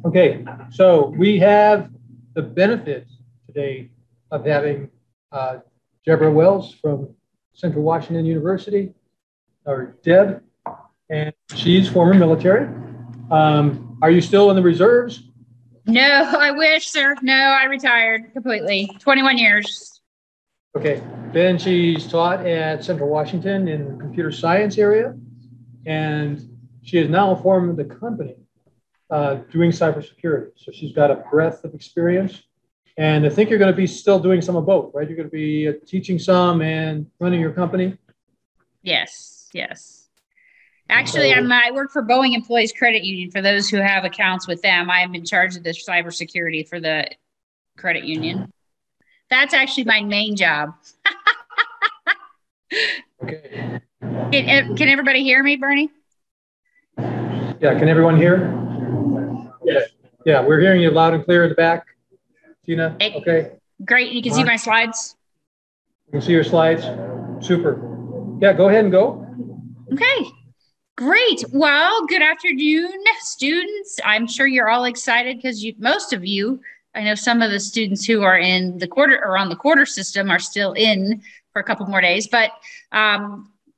Okay, so we have the benefit today of having Deborah Wells from Central Washington University, or Deb, and she's former military. Are you still in the reserves? No, I wish, sir. No, I retired completely. 21 years. Okay, then she's taught at Central Washington in the computer science area, and she has now formed the company doing cybersecurity. So she's got a breadth of experience. And I think you're going to be still doing some of both, right? You're going to be teaching some and running your company? Yes, yes. Actually, I work for Boeing Employees Credit Union. For those who have accounts with them, I'm in charge of the cybersecurity for the credit union. That's actually my main job. Okay. Can everybody hear me, Bernie? Yeah, can everyone hear? Yeah. Yeah, we're hearing you loud and clear in the back. Tina, okay. Great, you can see my slides? You can see your slides? Super. Yeah, go ahead and go. Okay, great. Well, good afternoon, students. I'm sure you're all excited because most of you, I know some of the students who are in the quarter or on the quarter system are still in for a couple more days, but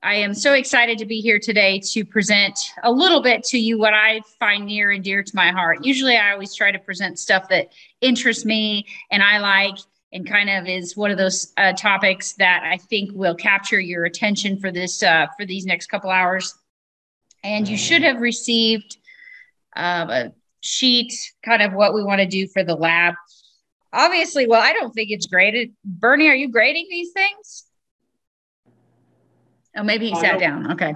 I am so excited to be here today to present a little bit to you what I find near and dear to my heart. Usually I always try to present stuff that interests me and I like, and kind of is one of those topics that I think will capture your attention for this for these next couple hours. And you should have received a sheet, kind of what we want to do for the lab. Obviously, well, I don't think it's graded. Bernie, are you grading these things? Oh, maybe he sat down. Okay.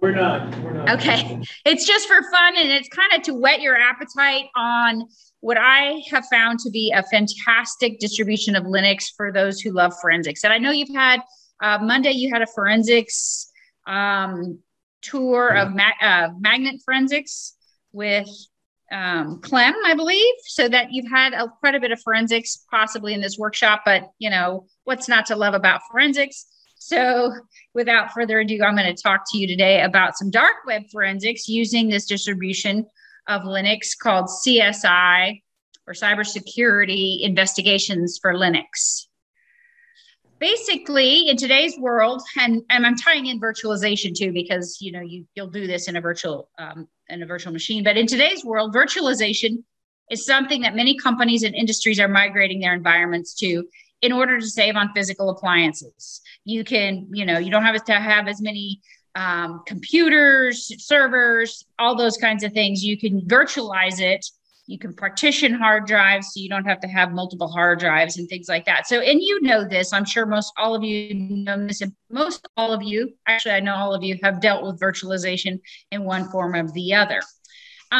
We're not. Okay. It's just for fun, and it's kind of to whet your appetite on what I have found to be a fantastic distribution of Linux for those who love forensics. And I know you've had, Monday, you had a forensics tour of magnet forensics with Clem, I believe, so that you've had quite a bit of forensics possibly in this workshop, but you know, what's not to love about forensics? So without further ado, I'm going to talk to you today about some dark web forensics using this distribution of Linux called CSI, or Cybersecurity Investigations for Linux. Basically, in today's world, and I'm tying in virtualization too, because you know you'll do this in a virtual machine. But in today's world, virtualization is something that many companies and industries are migrating their environments to in order to save on physical appliances. You can, you don't have to have as many computers, servers, all those kinds of things. You can virtualize it. You can partition hard drives so you don't have to have multiple hard drives and things like that. So, and you know this, I'm sure most all of you know this, and most all of you, actually, I know all of you have dealt with virtualization in one form or the other.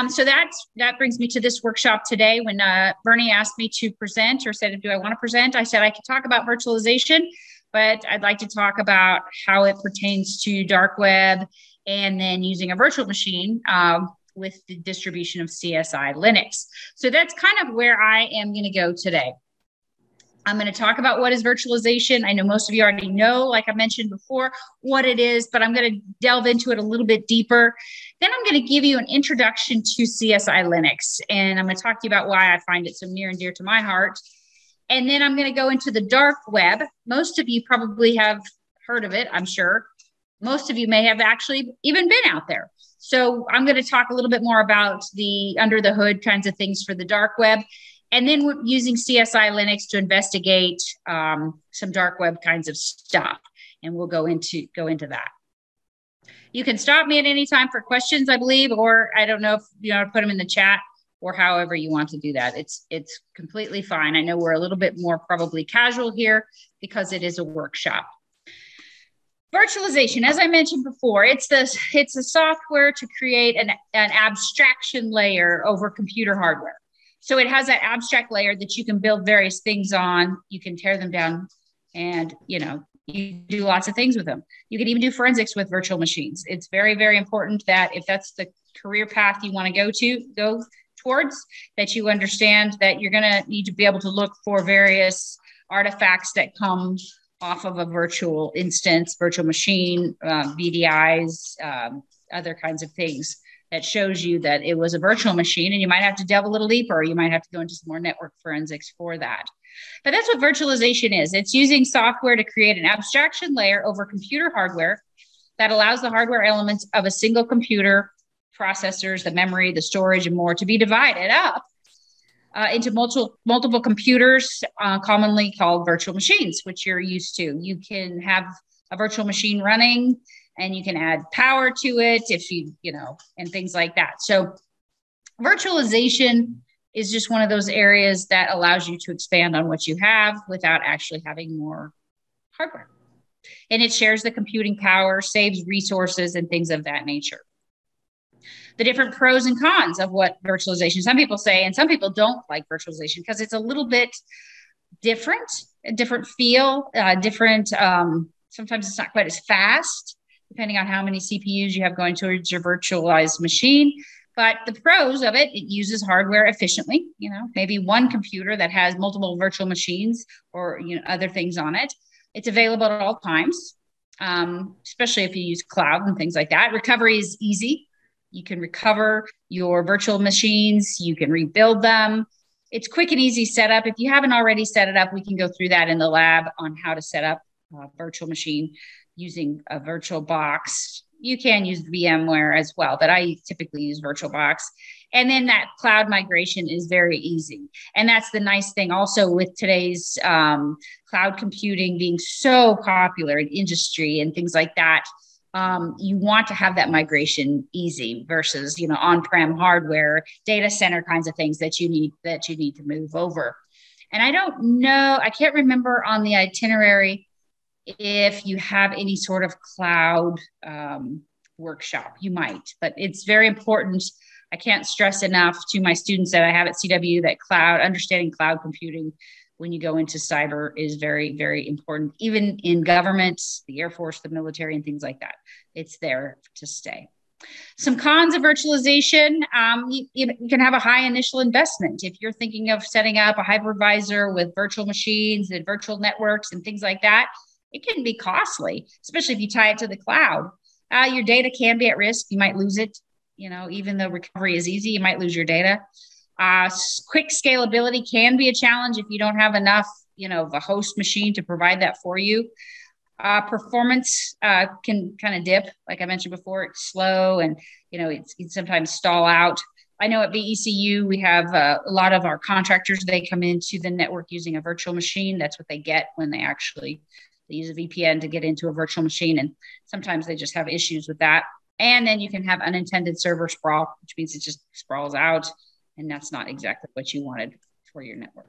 So that brings me to this workshop today. When Bernie asked me to present, or said, do I want to present? I said I could talk about virtualization, but I'd like to talk about how it pertains to dark web and then using a virtual machine with the distribution of CSI Linux. So that's kind of where I am going to go today. I'm going to talk about what is virtualization. I know most of you already know, like I mentioned before, what it is, but I'm going to delve into it a little bit deeper. Then I'm going to give you an introduction to CSI Linux, and I'm going to talk to you about why I find it so near and dear to my heart. And then I'm going to go into the dark web. Most of you probably have heard of it, I'm sure. Most of you may have actually even been out there. So I'm going to talk a little bit more about the under the hood kinds of things for the dark web. And then we're using CSI Linux to investigate some dark web kinds of stuff. And we'll go into that. You can stop me at any time for questions, I believe, or I don't know if you want to put them in the chat or however you want to do that. It's completely fine. I know we're a little bit more probably casual here because it is a workshop. Virtualization, as I mentioned before, it's a software to create an abstraction layer over computer hardware. So it has that abstract layer that you can build various things on. You can tear them down and, you do lots of things with them. You can even do forensics with virtual machines. It's very, very important that if that's the career path you want to go towards, that you understand that you're going to need to be able to look for various artifacts that come off of a virtual instance, virtual machine, VDIs, other kinds of things that shows you that it was a virtual machine, and you might have to delve a little deeper, or you might have to go into some more network forensics for that. But that's what virtualization is. It's using software to create an abstraction layer over computer hardware that allows the hardware elements of a single computer, processors, the memory, the storage, and more to be divided up into multiple computers, commonly called virtual machines, which you're used to. You can have a virtual machine running, and you can add power to it if and things like that. So virtualization is just one of those areas that allows you to expand on what you have without actually having more hardware. And it shares the computing power, saves resources, and things of that nature. The different pros and cons of what virtualization, some people say, and some people don't like virtualization because it's a little bit different, a different feel, different, sometimes it's not quite as fast, depending on how many CPUs you have going towards your virtualized machine. But the pros of it, it uses hardware efficiently, maybe one computer that has multiple virtual machines or other things on it. It's available at all times, especially if you use cloud and things like that. Recovery is easy. You can recover your virtual machines. You can rebuild them. It's quick and easy setup. If you haven't already set it up, we can go through that in the lab on how to set up a virtual machine using a virtual box. You can use VMware as well, but I typically use VirtualBox. And then that cloud migration is very easy. And that's the nice thing also with today's cloud computing being so popular in industry and things like that. You want to have that migration easy versus, on-prem hardware, data center kinds of things that you need to move over. And I can't remember on the itinerary if you have any sort of cloud workshop. You might, but it's very important. I can't stress enough to my students that I have at CW that understanding cloud computing when you go into cyber is very, very important, even in government, the Air Force, the military, and things like that. It's there to stay. Some cons of virtualization, you can have a high initial investment. If you're thinking of setting up a hypervisor with virtual machines and virtual networks and things like that, it can be costly, especially if you tie it to the cloud. Your data can be at risk. You might lose it. Even though recovery is easy, you might lose your data. Quick scalability can be a challenge if you don't have enough, of a host machine to provide that for you. Performance can kind of dip. Like I mentioned before, it's slow and, it sometimes stall out. I know at VECU, we have a lot of our contractors, they come into the network using a virtual machine. That's what they get when they use a VPN to get into a virtual machine. And sometimes they just have issues with that. And then you can have unintended server sprawl, which means it just sprawls out. And that's not exactly what you wanted for your network.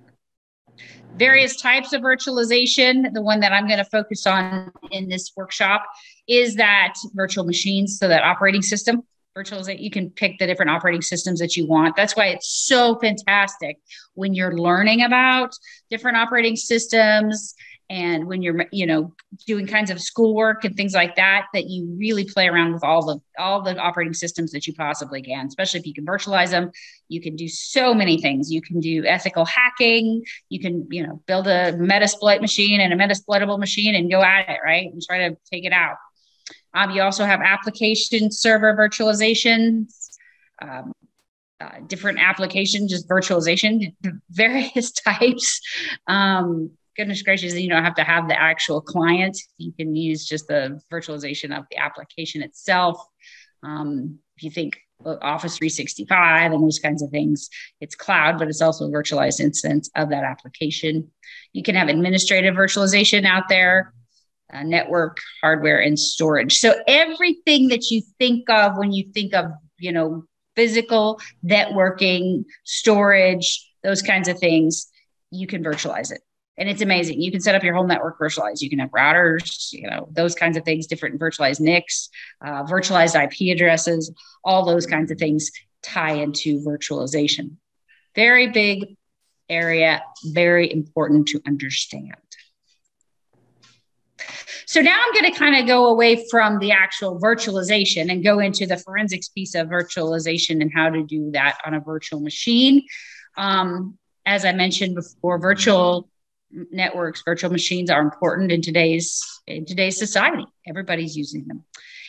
Various types of virtualization. The one that I'm going to focus on in this workshop is that virtual machines. So that operating system virtualization, you can pick the different operating systems that you want. That's why it's so fantastic when you're learning about different operating systems and when you're, doing kinds of schoolwork and things like that, that you really play around with all the operating systems that you possibly can, especially if you can virtualize them. You can do so many things. You can do ethical hacking. You can, build a Metasploit machine and a Metasploitable machine and go at it, right? And try to take it out. You also have application server virtualization, different applications, just virtualization, various types. Goodness gracious, you don't have to have the actual client. You can use just the virtualization of the application itself. If you think Office 365 and those kinds of things, it's cloud, but it's also a virtualized instance of that application. You can have administrative virtualization out there, network, hardware, and storage. So everything that you think of when you think of, physical, networking, storage, those kinds of things, you can virtualize it. And it's amazing. You can set up your whole network virtualized. You can have routers, those kinds of things, different virtualized NICs, virtualized IP addresses, all those kinds of things tie into virtualization. Very big area, very important to understand. So now I'm going to kind of go away from the actual virtualization and go into the forensics piece of virtualization and how to do that on a virtual machine. As I mentioned before, virtual networks, virtual machines are important in today's society. Everybody's using them.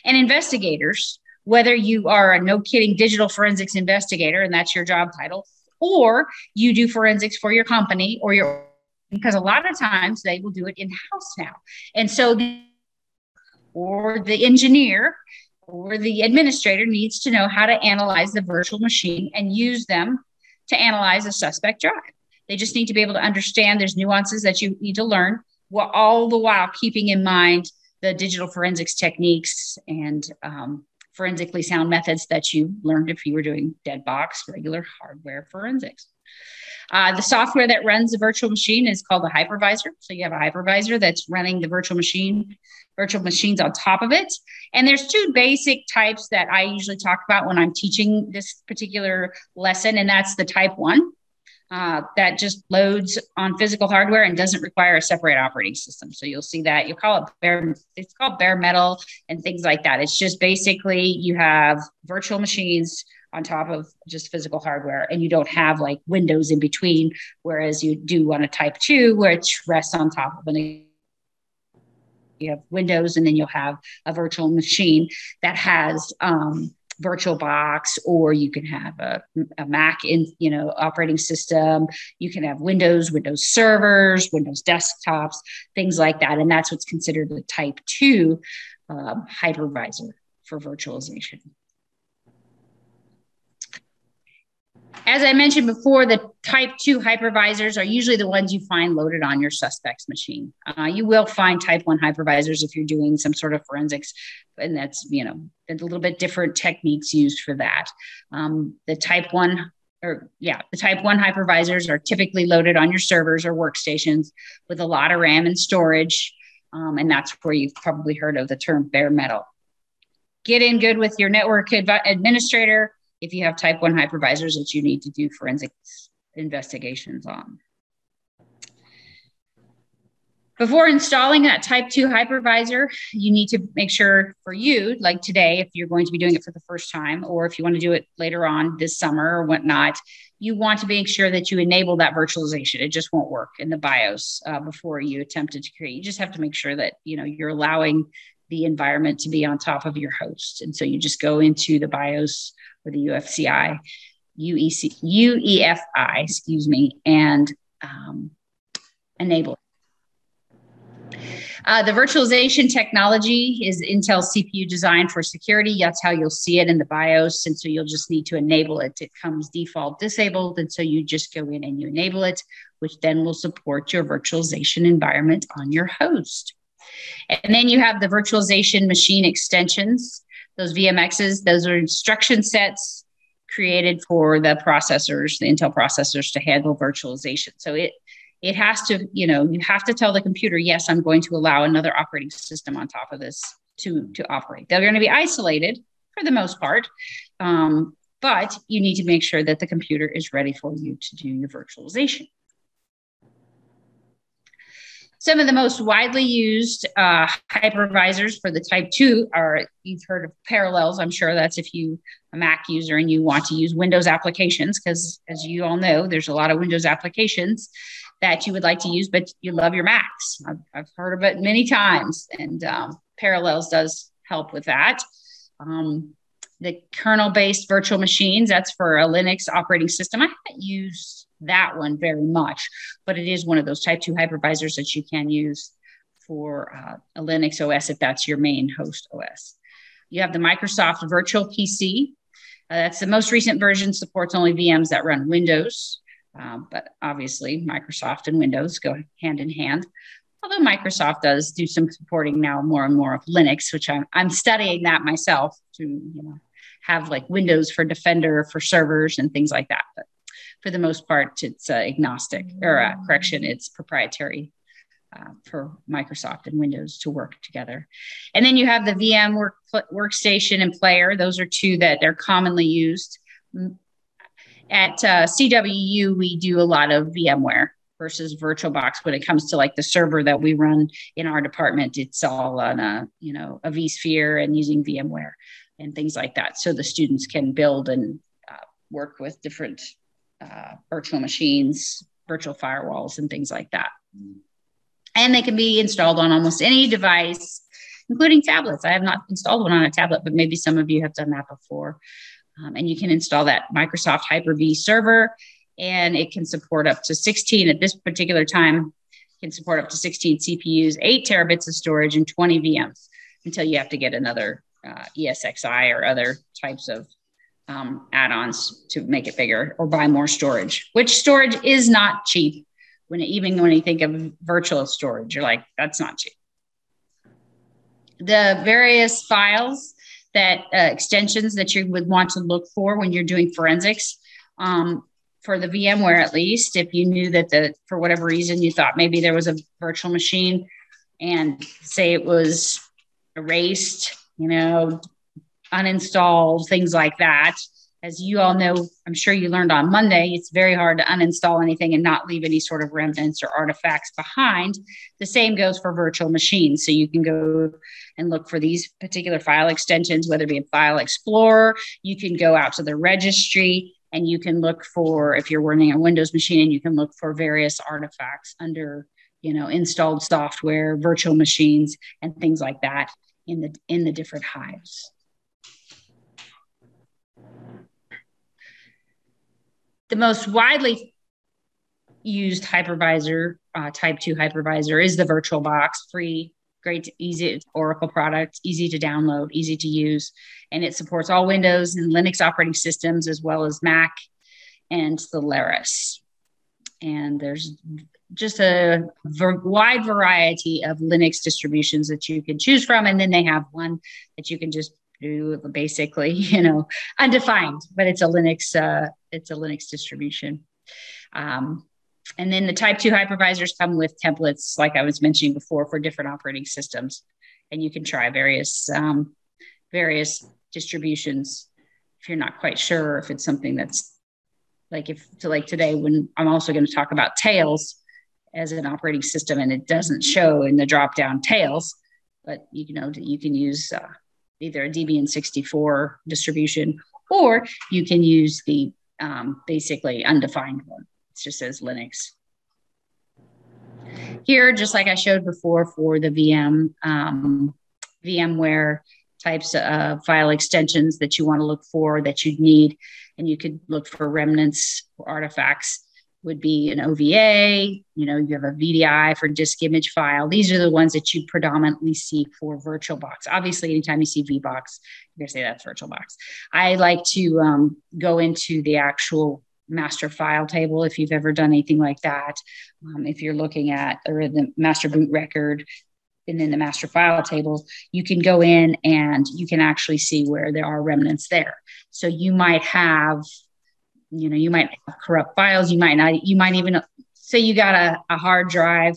And investigators whether you are a no kidding digital forensics investigator, and that's your job title, or you do forensics for your company or your, because a lot of times they will do it in-house now. And so or the engineer or the administrator needs to know how to analyze the virtual machine and use them to analyze a suspect drive. They just need to be able to understand there's nuances that you need to learn, while all the while keeping in mind the digital forensics techniques and forensically sound methods that you learned if you were doing dead box, regular hardware forensics. The software that runs the virtual machine is called a hypervisor. So you have a hypervisor that's running the virtual machines on top of it. And there's two basic types that I usually talk about when I'm teaching this particular lesson, and that's the type 1. That just loads on physical hardware and doesn't require a separate operating system. So you'll see that it's called bare metal and things like that. It's just basically you have virtual machines on top of just physical hardware, and you don't have like windows in between, whereas you do on a type 2, which rests on top of an, you have windows, and then you'll have a virtual machine that has VirtualBox, or you can have a Mac operating system. You can have Windows servers, Windows desktops, things like that. And that's what's considered the type 2 hypervisor for virtualization. As I mentioned before, the type 2 hypervisors are usually the ones you find loaded on your suspect's machine. You will find type 1 hypervisors if you're doing some sort of forensics, and that's, a little bit different techniques used for that. The type 1 hypervisors are typically loaded on your servers or workstations with a lot of RAM and storage. And that's where you've probably heard of the term bare metal. Get in good with your network administrator if you have type 1 hypervisors that you need to do forensics investigations on. Before installing that type 2 hypervisor, you need to make sure for you, like today, if you're going to be doing it for the first time, or if you want to do it later on this summer or whatnot, you want to make sure that you enable that virtualization. It just won't work in the BIOS before you attempted to create. You just have to make sure that you're allowing the environment to be on top of your host. And so you just go into the BIOS or the UEFI, and enable it. The virtualization technology is Intel CPU designed for security. That's how you'll see it in the BIOS. And so you'll just need to enable it. It comes default disabled. And so you just go in and you enable it, which then will support your virtualization environment on your host. And then you have the virtualization machine extensions. Those VMXs, those are instruction sets created for the processors, the Intel processors, to handle virtualization. So it has to, you have to tell the computer, yes, I'm going to allow another operating system on top of this to operate. They're going to be isolated for the most part, but you need to make sure that the computer is ready for you to do your virtualization. Some of the most widely used hypervisors for the type 2 are, you've heard of Parallels. I'm sure that's if you're a Mac user and you want to use Windows applications, because as you all know, there's a lot of Windows applications that you would like to use, but you love your Macs. I've heard of it many times, and Parallels does help with that. The kernel-based virtual machines, that's for a Linux operating system. I haven't used that one very much, but it is one of those type 2 hypervisors that you can use for a Linux OS if that's your main host OS. You have the Microsoft Virtual PC. That's the most recent version, supports only VMs that run Windows, but obviously Microsoft and Windows go hand in hand. Although Microsoft does do some supporting now more and more of Linux, which I'm studying that myself to have like Windows for Defender for servers and things like that. But for the most part, it's agnostic, or it's proprietary for Microsoft and Windows to work together. And then you have the VM workstation and player. Those are two that are commonly used. At CWU, we do a lot of VMware versus VirtualBox. When it comes to like the server that we run in our department, it's all on a vSphere and using VMware and things like that. So the students can build and work with different virtual machines, virtual firewalls, and things like that. And they can be installed on almost any device including tablets. I have not installed one on a tablet, but maybe some of you have done that before. And you can install that Microsoft Hyper-V server, and it can support up to 16 at this particular time, can support up to 16 CPUs, 8 terabits of storage, and 20 VMs until you have to get another ESXi or other types of add-ons to make it bigger or buy more storage, which storage is not cheap. Even when you think of virtual storage, you're like, that's not cheap. The various files that extensions that you would want to look for when you're doing forensics, for the VMware, at least, if you knew that for whatever reason, you thought maybe there was a virtual machine and say it was erased, uninstalled, things like that. As you all know, I'm sure you learned on Monday, it's very hard to uninstall anything and not leave any sort of remnants or artifacts behind. The same goes for virtual machines. So you can go and look for these particular file extensions, whether it be a File Explorer. You can go out to the registry and you can look for, if you're running a Windows machine, and you can look for various artifacts under, installed software, virtual machines, and things like that in the different hives. The most widely used hypervisor, type 2 hypervisor, is the VirtualBox. Free, great, easy Oracle product, easy to download, easy to use. And it supports all Windows and Linux operating systems, as well as Mac and Solaris. And there's just a wide variety of Linux distributions that you can choose from. And then they have one that you can just do basically, undefined, but it's a Linux distribution. And then the type 2 hypervisors come with templates, like I was mentioning before, for different operating systems. And you can try various distributions if you're not quite sure if it's something that's like today, when I'm also going to talk about Tails as an operating system, and it doesn't show in the drop-down Tails, but you can use either a Debian64 distribution, or you can use the basically undefined one. It just says Linux. Here, just like I showed before for the VMware types of file extensions that you want to look for, that you'd need, and you could look for remnants or artifacts, would be an OVA, you have a VDI for disk image file. These are the ones that you predominantly see for VirtualBox. Obviously, anytime you see VBox, you're gonna say that's VirtualBox. I like to go into the actual master file table if you've ever done anything like that. If you're looking at the master boot record and then the master file table, you can go in and you can actually see where there are remnants there. So you might have corrupt files. You might even say you got a hard drive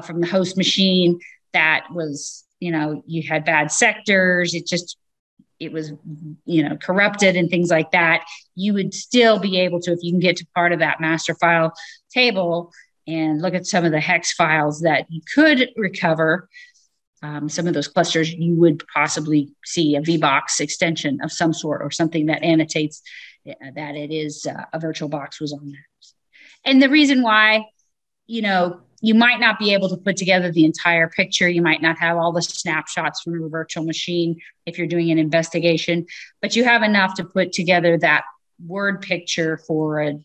from the host machine that was, you had bad sectors. It was, corrupted and things like that. You would still be able to, if you can get to part of that master file table and look at some of the hex files that you could recover, some of those clusters, you would possibly see a VBox extension of some sort, or something that annotates that it is a VirtualBox was on there. And the reason why, you might not be able to put together the entire picture. You might not have all the snapshots from a virtual machine if you're doing an investigation, but you have enough to put together that word picture for a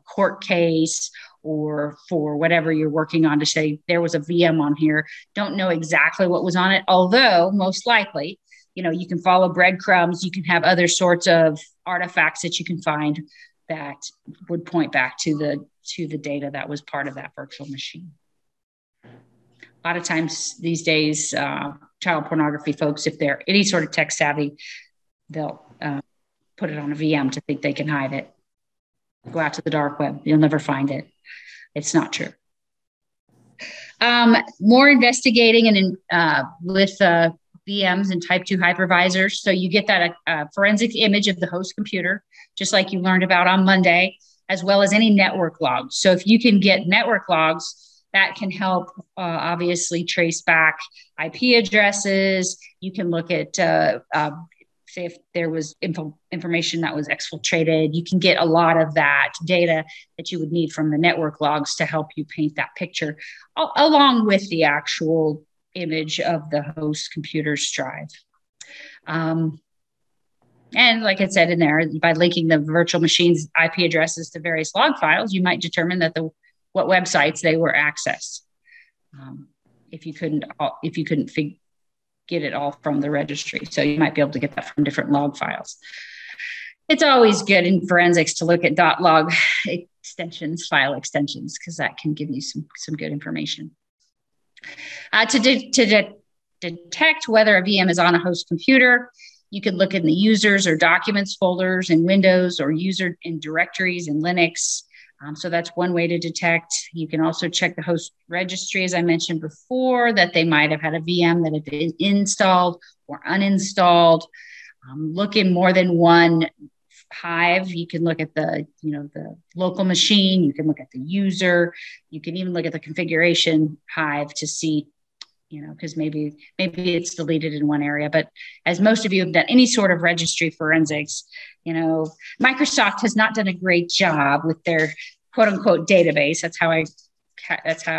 court case, or for whatever you're working on, to say there was a VM on here. Don't know exactly what was on it, although most likely, you can follow breadcrumbs. You can have other sorts of artifacts that you can find that would point back to the data that was part of that virtual machine. A lot of times these days, child pornography folks, if they're any sort of tech savvy, they'll put it on a VM to think they can hide it. Go out to the dark web. You'll never find it. It's not true. More investigating and with VMs and type 2 hypervisors. So you get that forensic image of the host computer, just like you learned about on Monday, as well as any network logs. So if you can get network logs, that can help obviously trace back IP addresses. You can look at, say if there was information that was exfiltrated, you can get a lot of that data that you would need from the network logs to help you paint that picture, along with the actual image of the host computer's drive. And like I said in there, by linking the virtual machine's IP addresses to various log files, you might determine that what websites they were accessed. If you couldn't get it all from the registry, so you might be able to get that from different log files. It's always good in forensics to look at .log extensions, file extensions, because that can give you some good information. To detect whether a VM is on a host computer, you could look in the users or documents folders in Windows, or user in directories in Linux. So that's one way to detect. You can also check the host registry, as I mentioned before, that they might have had a VM that had been installed or uninstalled. Look in more than one Hive. You can look at the local machine. You can look at the user. You can even look at the configuration Hive to see, because maybe it's deleted in one area. But as most of you have done any sort of registry forensics, Microsoft has not done a great job with their quote unquote database. That's how I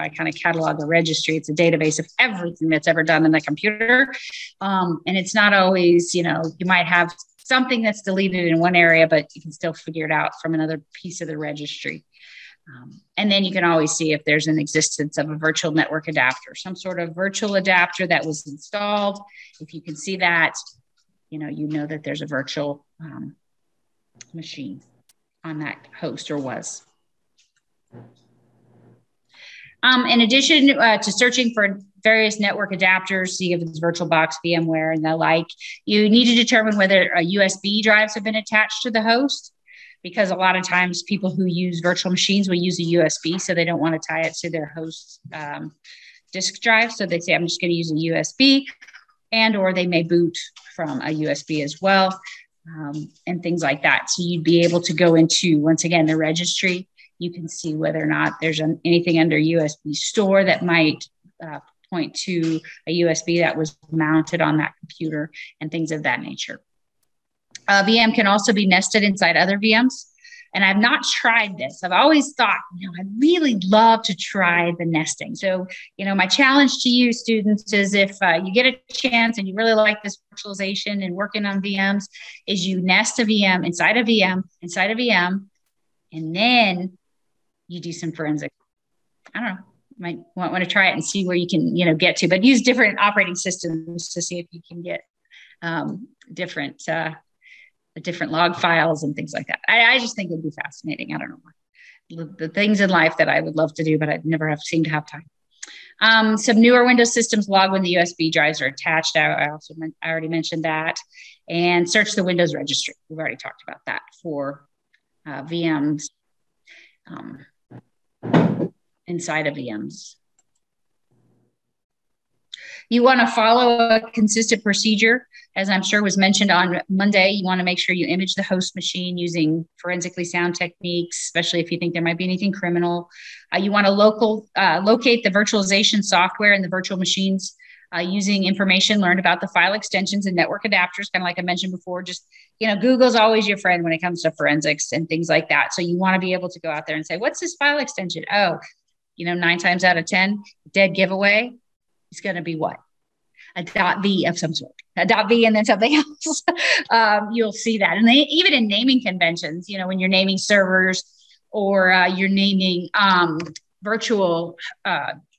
kind of catalog the registry. It's a database of everything that's ever done in the computer. And it's not always, you might have something that's deleted in one area, but you can still figure it out from another piece of the registry. And then you can always see if there's an existence of a virtual network adapter, some sort of virtual adapter that was installed. If you can see that, you know that there's a virtual machine on that host, or was. In addition to searching for various network adapters, see if it's VirtualBox, VMware, and the like, you need to determine whether USB drives have been attached to the host, because a lot of times people who use virtual machines will use a USB, so they don't want to tie it to their host disk drive. So they say, I'm just going to use a USB, or they may boot from a USB as well, and things like that. So you'd be able to go into, once again, the registry. You can see whether or not there's anything under USB store that might point to a USB that was mounted on that computer and things of that nature. VM can also be nested inside other VMs. And I've not tried this. I've always thought, I'd really love to try the nesting. So, my challenge to you students is, if you get a chance and you really like this virtualization and working on VMs, is you nest a VM inside a VM, inside a VM, and then you do some forensic. I don't know. You might want to try it and see where you can, get to, but use different operating systems to see if you can get different log files and things like that. I just think it'd be fascinating. I don't know. The things in life that I would love to do, but I'd never seem to have time. Some newer Windows systems log when the USB drives are attached. I already mentioned that. And search the Windows registry. We've already talked about that for VMs. Inside of VMs. You want to follow a consistent procedure, as I'm sure was mentioned on Monday. You want to make sure you image the host machine using forensically sound techniques, especially if you think there might be anything criminal. You want to locate the virtualization software in the virtual machines using information learned about the file extensions and network adapters, kind of like I mentioned before. Just, Google's always your friend when it comes to forensics and things like that. So you want to be able to go out there and say, what's this file extension? Oh, 9 times out of 10, dead giveaway is going to be what? A .v of some sort, a .v and then something else. You'll see that. And even in naming conventions, when you're naming servers or you're naming virtual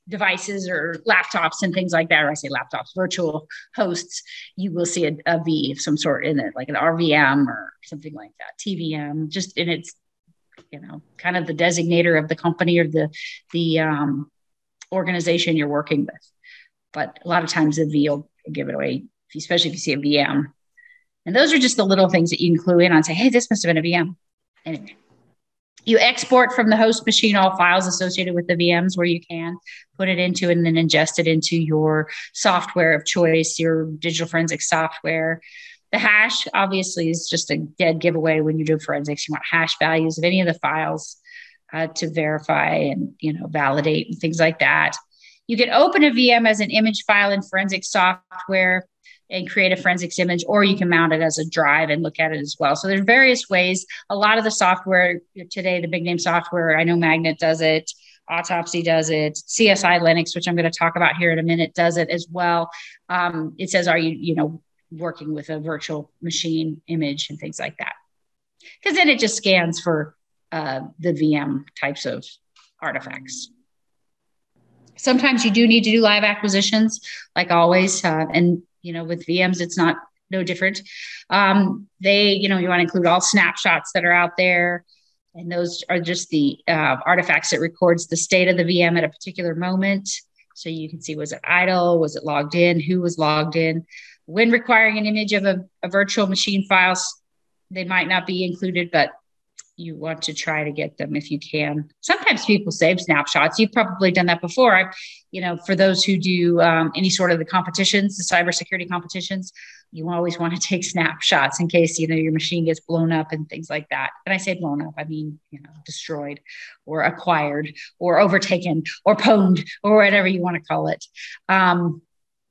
devices or laptops and things like that, or I say laptops, virtual hosts, you will see a V of some sort in it, like an RVM or something like that, TVM, just in its, kind of the designator of the company or the organization you're working with. But a lot of times the V will give it away, especially if you see a VM. And those are just the little things that you can clue in on, say, hey, this must have been a VM. Anyway. You export from the host machine all files associated with the VMs where you can, put it into and then ingest it into your software of choice, your digital forensic software. The hash obviously is just a dead giveaway when you do forensics. You want hash values of any of the files to verify and validate and things like that. You can open a VM as an image file in forensic software. and create a forensics image, or you can mount it as a drive and look at it as well. So there's various ways. A lot of the software today, the big name software, I know Magnet does it, Autopsy does it, CSI Linux, which I'm going to talk about here in a minute, does it as well. It says, are you working with a virtual machine image and things like that? Because then it just scans for the VM types of artifacts. Sometimes you do need to do live acquisitions, like always. And, with VMs, it's no different. You want to include all snapshots that are out there. And those are just the artifacts that records the state of the VM at a particular moment. So you can see, was it idle? Was it logged in? Who was logged in? When requiring an image of a virtual machine files, they might not be included, but you want to try to get them if you can. Sometimes people save snapshots. You've probably done that before. For those who do any sort of the competitions, the cybersecurity competitions, you always want to take snapshots in case, your machine gets blown up and things like that. And I say blown up, I mean, destroyed or acquired or overtaken or pwned or whatever you want to call it. And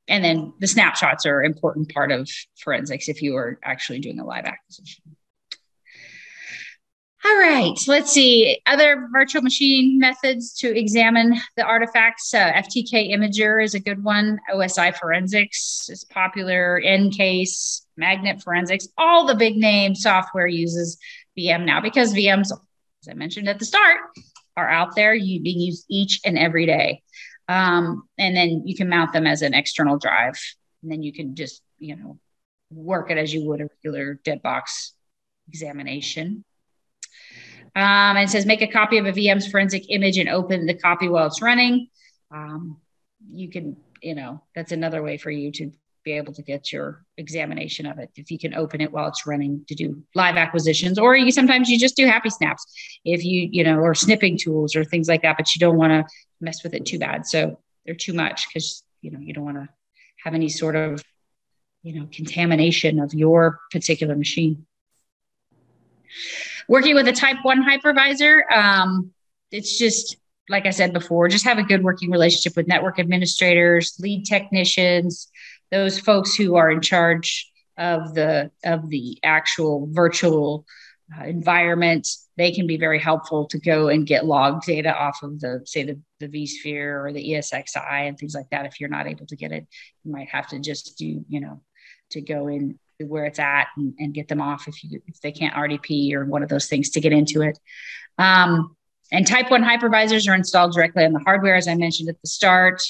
then the snapshots are an important part of forensics if you are actually doing a live acquisition. All right, let's see. Other virtual machine methods to examine the artifacts. FTK Imager is a good one. OSI Forensics is popular. Ncase, Magnet Forensics. All the big name software uses VM now because VMs, as I mentioned at the start, are out there being used each and every day. And then you can mount them as an external drive. And then you can just, work it as you would a regular dead box examination. And it says, make a copy of a VM's forensic image and open the copy while it's running. You can, that's another way for you to be able to get your examination of it. If you can open it while it's running to do live acquisitions, or sometimes you just do happy snaps if or snipping tools or things like that, but you don't want to mess with it too bad. So they're too much because, you don't want to have any sort of, contamination of your particular machine. Working with a type 1 hypervisor, it's just, like I said before, just have a good working relationship with network administrators, lead technicians, those folks who are in charge of the actual virtual environment. They can be very helpful to go and get log data off of the vSphere or the ESXi and things like that. If you're not able to get it, you might have to just do, to go in where it's at and get them off if they can't RDP or one of those things to get into it. And type 1 hypervisors are installed directly on the hardware, as I mentioned at the start,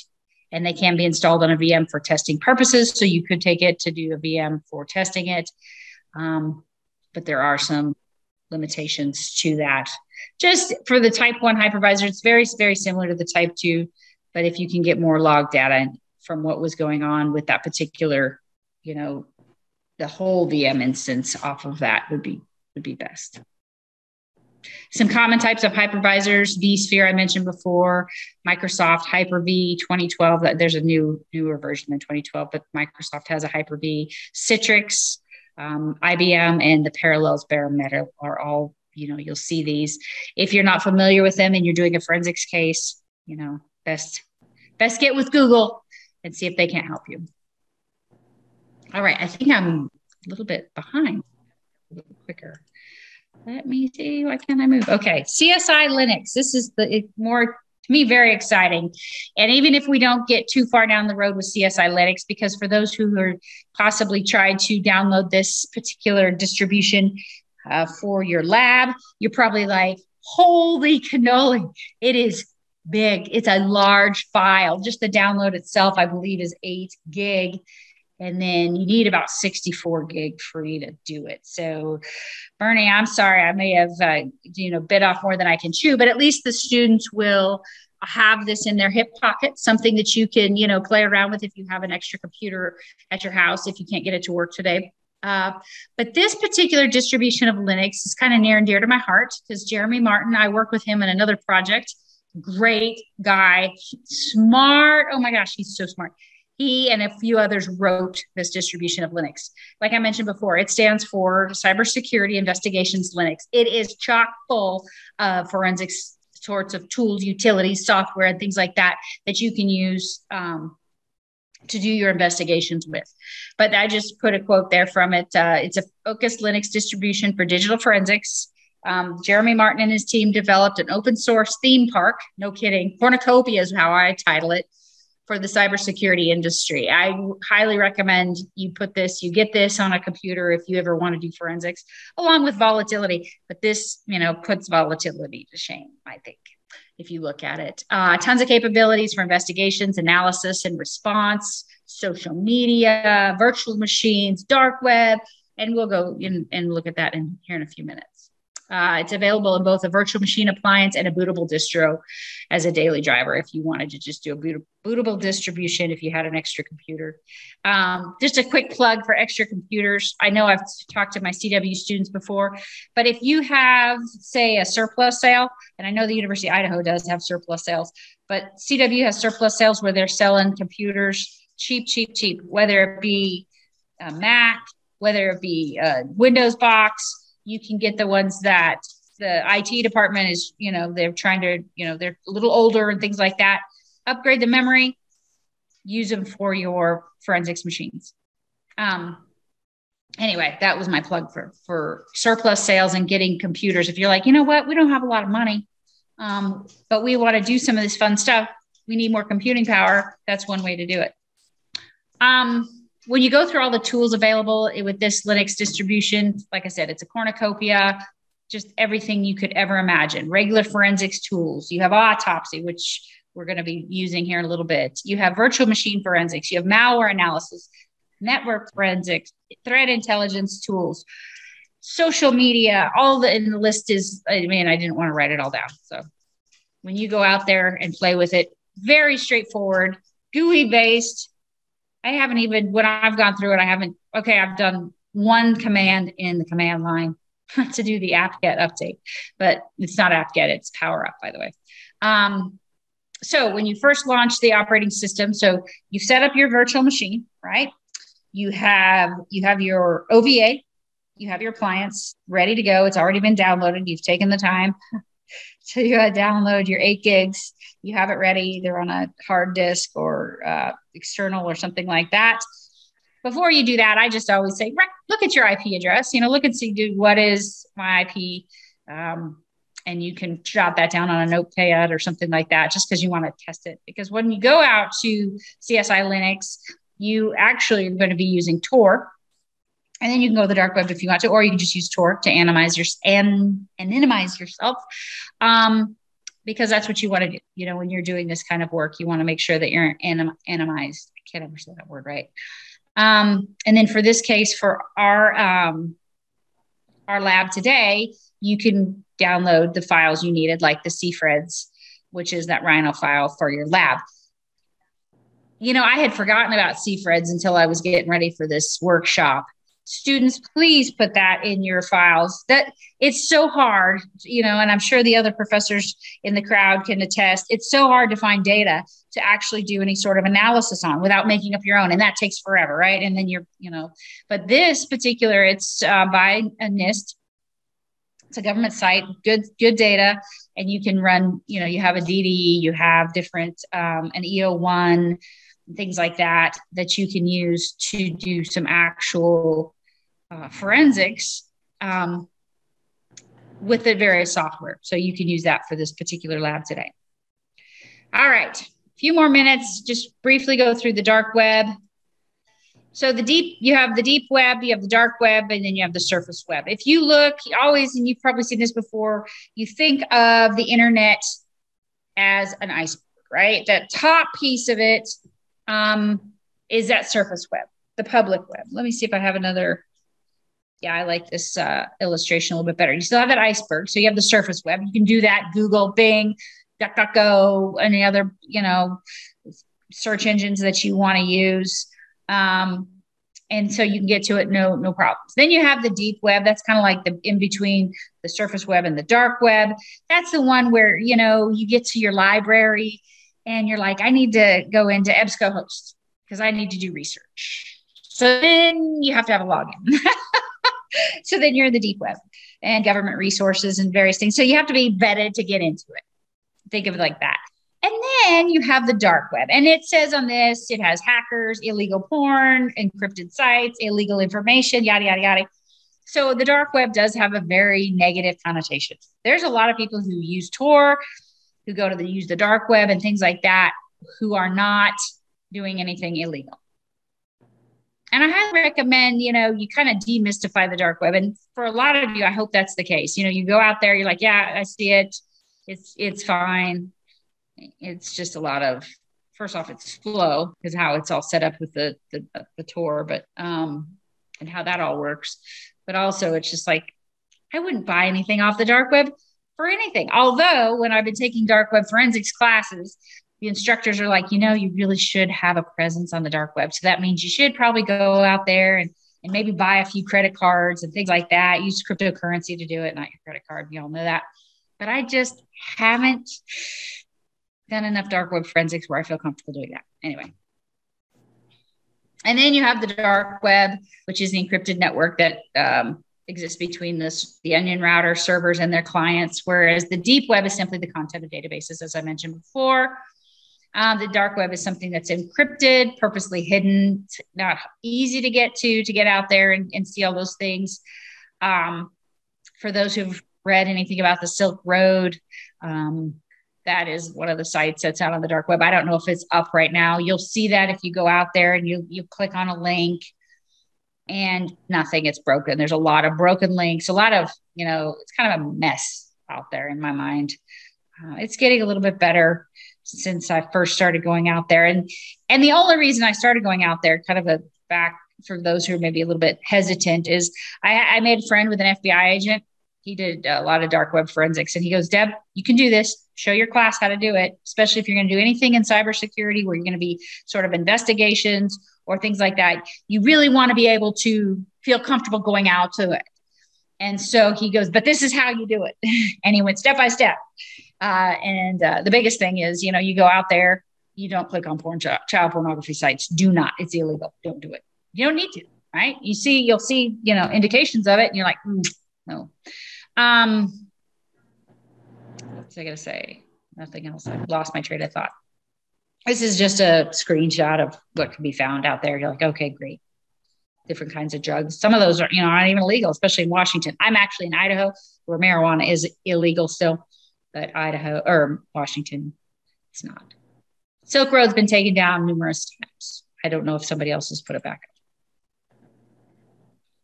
and they can be installed on a VM for testing purposes. So you could take it to do a VM for testing it. But there are some limitations to that. Just for the type 1 hypervisor, it's very, very similar to the type 2, but if you can get more log data from what was going on with that particular, the whole VM instance off of that would be best. Some common types of hypervisors: vSphere, I mentioned before, Microsoft Hyper-V 2012. There's a newer version than 2012, but Microsoft has a Hyper-V. Citrix, IBM, and the Parallels Bare Metal are all, you'll see these. If you're not familiar with them and you're doing a forensics case, best get with Google and see if they can't help you. All right, I think I'm a little bit behind, a little quicker. Let me see, why can't I move? Okay, CSI Linux. This is more, to me, very exciting. And even if we don't get too far down the road with CSI Linux, because for those who are possibly tried to download this particular distribution for your lab, you're probably like, holy cannoli, it is big. It's a large file. Just the download itself, I believe, is 8 gig. And then you need about 64 gig free to do it. So Bernie, I'm sorry, I may have, bit off more than I can chew, but at least the students will have this in their hip pocket, something that you can, play around with if you have an extra computer at your house, if you can't get it to work today. But this particular distribution of Linux is kind of near and dear to my heart because Jeremy Martin, I work with him in another project. Great guy, smart. Oh my gosh, he's so smart. He and a few others wrote this distribution of Linux. Like I mentioned before, it stands for Cybersecurity Investigations Linux. It is chock full of forensics sorts of tools, utilities, software, and things like that that you can use to do your investigations with. But I just put a quote there from it. It's a focused Linux distribution for digital forensics. Jeremy Martin and his team developed an open source theme park. No kidding. Cornucopia is how I title it, for the cybersecurity industry. I highly recommend you get this on a computer if you ever want to do forensics, along with volatility. But this, puts volatility to shame, I think, if you look at it. Tons of capabilities for investigations, analysis, and response, social media, virtual machines, dark web, and we'll go in and look at that here in a few minutes. It's available in both a virtual machine appliance and a bootable distro as a daily driver if you wanted to just do a bootable distribution if you had an extra computer. Just a quick plug for extra computers. I know I've talked to my CW students before, but if you have, say, a surplus sale, and I know the University of Idaho does have surplus sales, but CW has surplus sales where they're selling computers cheap, whether it be a Mac, whether it be a Windows box. You can get the ones that the IT department is, they're trying to, they're a little older and things like that. Upgrade the memory, use them for your forensics machines. Anyway, that was my plug for surplus sales and getting computers. If you're like, you know what, we don't have a lot of money, but we want to do some of this fun stuff. We need more computing power. That's one way to do it. When you go through all the tools available with this Linux distribution, like I said, it's a cornucopia, just everything you could ever imagine. Regular forensics tools. You have autopsy, which we're going to be using here in a little bit. You have virtual machine forensics. You have malware analysis, network forensics, threat intelligence tools, social media, and the list is, I didn't want to write it all down. So when you go out there and play with it, very straightforward, GUI based. When I've gone through it, I've done one command in the command line to do the apt-get update, but it's not apt-get, it's power up, by the way. So when you first launch the operating system, so you set up your virtual machine, right? You have your OVA, you have your appliance ready to go. It's already been downloaded. You've taken the time to download your 8 gigs. You have it ready either on a hard disk or external or something like that. Before you do that, I just always say, look at your IP address, look and see, what is my IP? And you can jot that down on a notepad or something like that, just because you want to test it. Because when you go out to CSI Linux, you actually are going to be using Tor. And then you can go to the dark web if you want to, or you can just use Tor to anonymize yourself. Because that's what you want to do. When you're doing this kind of work, you want to make sure that you're anonymized. I can't ever say that word right. And then for this case, for our lab today, you can download the files you needed, like the CFREDs, which is that Rhino file for your lab. I had forgotten about CFREDs until I was getting ready for this workshop. Students, please put that in your files. That it's so hard, and I'm sure the other professors in the crowd can attest. It's so hard to find data to actually do any sort of analysis on without making up your own. And that takes forever, right? And then but this particular, it's by a NIST. It's a government site, good data. And you can run, you have a DDE, you have different, an EO1, things like that you can use to do some actual forensics with the various software. So you can use that for this particular lab today. All right, a few more minutes, just briefly go through the dark web. So you have the deep web, you have the dark web, and then you have the surface web. If you look always, and you've probably seen this before, you think of the internet as an iceberg, right? That top piece of it is that surface web, the public web. Let me see if I have another. Yeah, I like this illustration a little bit better. You still have that iceberg. So you have the surface web. You can do that, Google, Bing, DuckDuckGo, any other, search engines that you want to use. And so you can get to it, no problems. Then you have the deep web. That's kind of like the in between the surface web and the dark web. That's the one where, you get to your library and you're like, I need to go into EBSCOhost because I need to do research. So then you have to have a login. So then you're in the deep web and government resources and various things. So you have to be vetted to get into it. Think of it like that. And then you have the dark web. And it says on this, it has hackers, illegal porn, encrypted sites, illegal information, yada, yada, yada. So the dark web does have a very negative connotation. There's a lot of people who use Tor, who go to use the dark web and things like that, who are not doing anything illegal. And I highly recommend, you kind of demystify the dark web. And for a lot of you, I hope that's the case. You go out there, you're like, yeah, I see it. It's fine. It's just a lot of, first off, it's slow because how it's all set up with the Tor, but and how that all works. But also it's just like, I wouldn't buy anything off the dark web for anything. Although when I've been taking dark web forensics classes, the instructors are like, you really should have a presence on the dark web. So that means you should probably go out there and maybe buy a few credit cards and things like that. Use cryptocurrency to do it, not your credit card. You all know that. But I just haven't done enough dark web forensics where I feel comfortable doing that. Anyway. And then you have the dark web, which is the encrypted network that exists between the onion router servers and their clients, whereas the deep web is simply the content of databases, as I mentioned before. The dark web is something that's encrypted, purposely hidden, not easy to get out there and see all those things. For those who've read anything about the Silk Road, that is one of the sites that's out on the dark web. I don't know if it's up right now. You'll see that if you go out there and you click on a link and nothing, it's broken. There's a lot of broken links, a lot of, it's kind of a mess out there in my mind. It's getting a little bit better since I first started going out there. And the only reason I started going out there, kind of a back for those who are maybe a little bit hesitant, is I made a friend with an FBI agent. He did a lot of dark web forensics. And he goes, Deb, you can do this. Show your class how to do it, especially if you're going to do anything in cybersecurity where you're going to be sort of investigations or things like that. You really want to be able to feel comfortable going out to it. And so he goes, but this is how you do it. And he went step by step. And the biggest thing is, you go out there, you don't click on child pornography sites. Do not. It's illegal. Don't do it. You don't need to, right? You'll see, indications of it. And you're like, no. What's I going to say? Nothing else. I lost my train of thought. This is just a screenshot of what can be found out there. You're like, okay, great. Different kinds of drugs. Some of those are, not even illegal, especially in Washington. I'm actually in Idaho where marijuana is illegal still, but Idaho or Washington, it's not. Silk Road's been taken down numerous times. I don't know if somebody else has put it back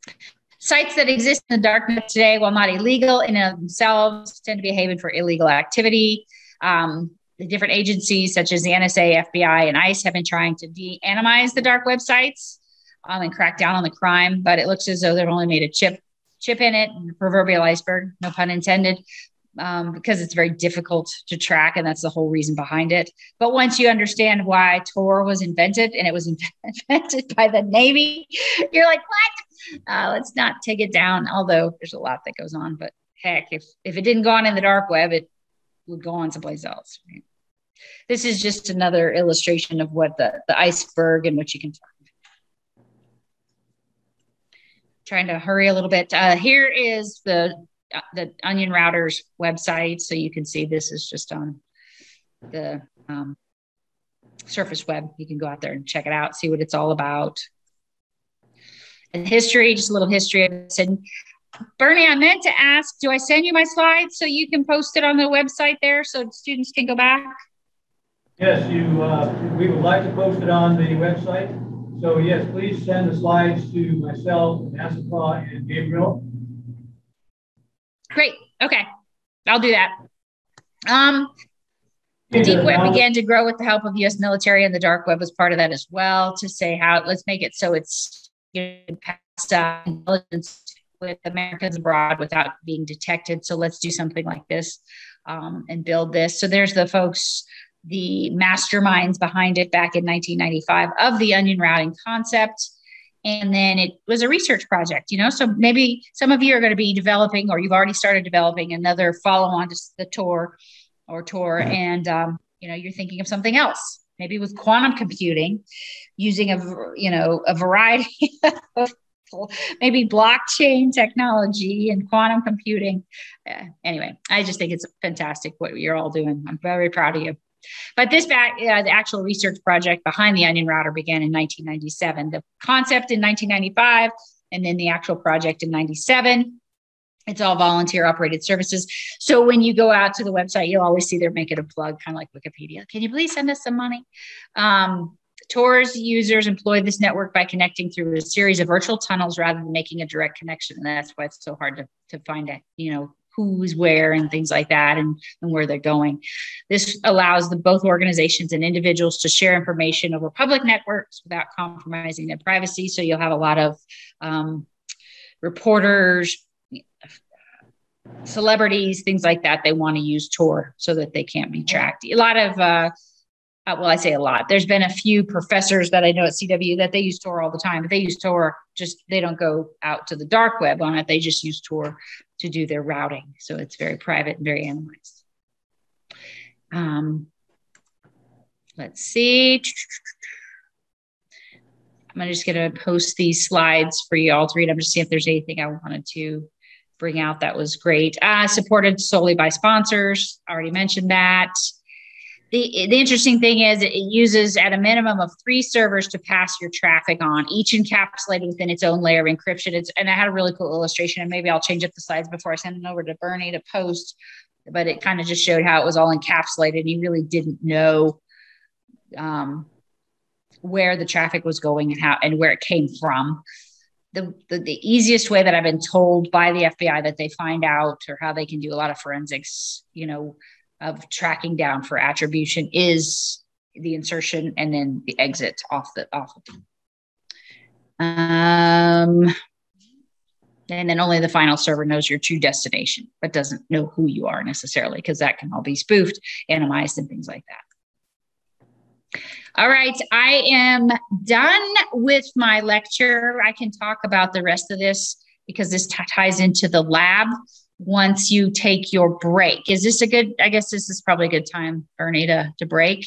up. Sites that exist in the darknet today, while not illegal in and of themselves, tend to be a haven for illegal activity. The different agencies such as the NSA, FBI, and ICE have been trying to de-anonymize the dark websites and crack down on the crime, but it looks as though they've only made a chip in it, the proverbial iceberg, no pun intended, because it's very difficult to track, and that's the whole reason behind it. But once you understand why Tor was invented, and it was invented by the Navy, you're like, what? Let's not take it down, although there's a lot that goes on. But heck, if it didn't go on in the dark web, it would go on someplace else. Right? This is just another illustration of what the iceberg and what you can find. Trying to hurry a little bit. Here is the Onion Router's website. So you can see this is just on the surface web. You can go out there and check it out, see what it's all about. And history, just a little history of this. And Bernie, I meant to ask, do I send you my slides so you can post it on the website there so students can go back? Yes, we would like to post it on the website. So yes, please send the slides to myself, Nassapa, and Gabriel. Great. Okay. I'll do that. The deep web began to grow with the help of U.S. military, and the dark web was part of that as well, to say how, let's make it so it's passed intelligence with Americans abroad without being detected. So let's do something like this and build this. So there's the folks, the masterminds behind it back in 1995 of the onion routing concept. And then it was a research project, so maybe some of you are going to be developing, or you've already started developing another follow-on to the Tor, and you're thinking of something else, maybe with quantum computing, using a variety of maybe blockchain technology and quantum computing. Anyway, I just think it's fantastic what you're all doing. I'm very proud of you. But the actual research project behind the Onion Router began in 1997. The concept in 1995, and then the actual project in 97. It's all volunteer operated services. So when you go out to the website, you'll always see they're making a plug, kind of like Wikipedia. Can you please send us some money? TOR's users employ this network by connecting through a series of virtual tunnels rather than making a direct connection. And that's why it's so hard to find out, who's where and things like that, and where they're going. This allows both organizations and individuals to share information over public networks without compromising their privacy. So you'll have a lot of reporters, celebrities, things like that. They want to use Tor so that they can't be tracked. A lot of, I say a lot. There's been a few professors that I know at CW that they use Tor all the time, but they use Tor they don't go out to the dark web on it. They just use Tor to do their routing. So it's very private and very anonymized. Let's see. I'm just going to post these slides for you all to read. I'm just seeing if there's anything I wanted to bring out that was great. Supported solely by sponsors. Already mentioned that. The interesting thing is it uses at a minimum of 3 servers to pass your traffic on, each encapsulated within its own layer of encryption. And I had a really cool illustration, and maybe I'll change up the slides before I send it over to Bernie to post, but it kind of just showed how it was all encapsulated. You really didn't know where the traffic was going and where it came from. The easiest way that I've been told by the FBI that they find out, or how they can do a lot of forensics, of tracking down for attribution, is the insertion and then the exit off of them. And then only the final server knows your true destination, but doesn't know who you are necessarily, because that can all be spoofed, anonymized, and things like that. All right, I am done with my lecture. I can talk about the rest of this because this ties into the lab once you take your break. Is this I guess this is probably a good time, Bernie, to break.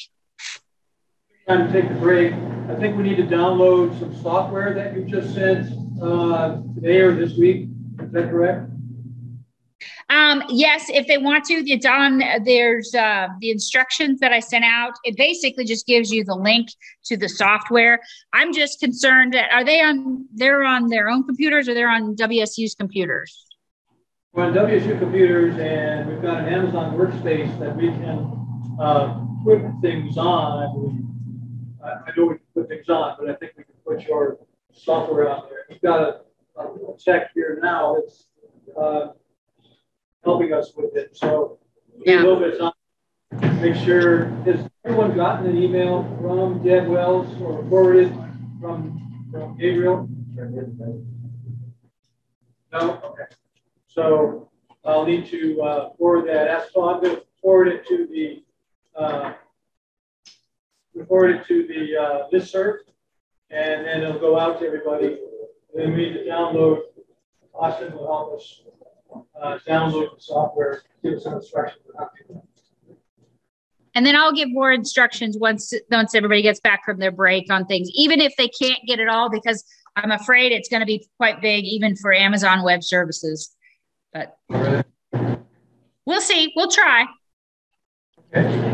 Time to take a break. I think we need to download some software that you just sent today or this week. Is that correct? Yes, if they want to, it's on, there's the instructions that I sent out. It basically just gives you the link to the software. I'm just concerned that they're on their own computers, or they're on WSU's computers? We're on WSU computers, and we've got an Amazon workspace that we can put things on, I believe. I know we can put things on, but I think we can put your software on there. We've got a tech here now that's helping us with it. So a little bit of time. Make sure, has everyone gotten an email from Deb Wells or forwarded from Gabriel? No? Okay. So I'll need to forward that. So I'm going to forward it to the listserv, and then it'll go out to everybody. And then we need to download. Austin will help us download the software, give us some instructions on how to do that. And then I'll give more instructions once everybody gets back from their break on things, even if they can't get it all, because I'm afraid it's going to be quite big, even for Amazon Web Services. But we'll see. We'll try. Okay.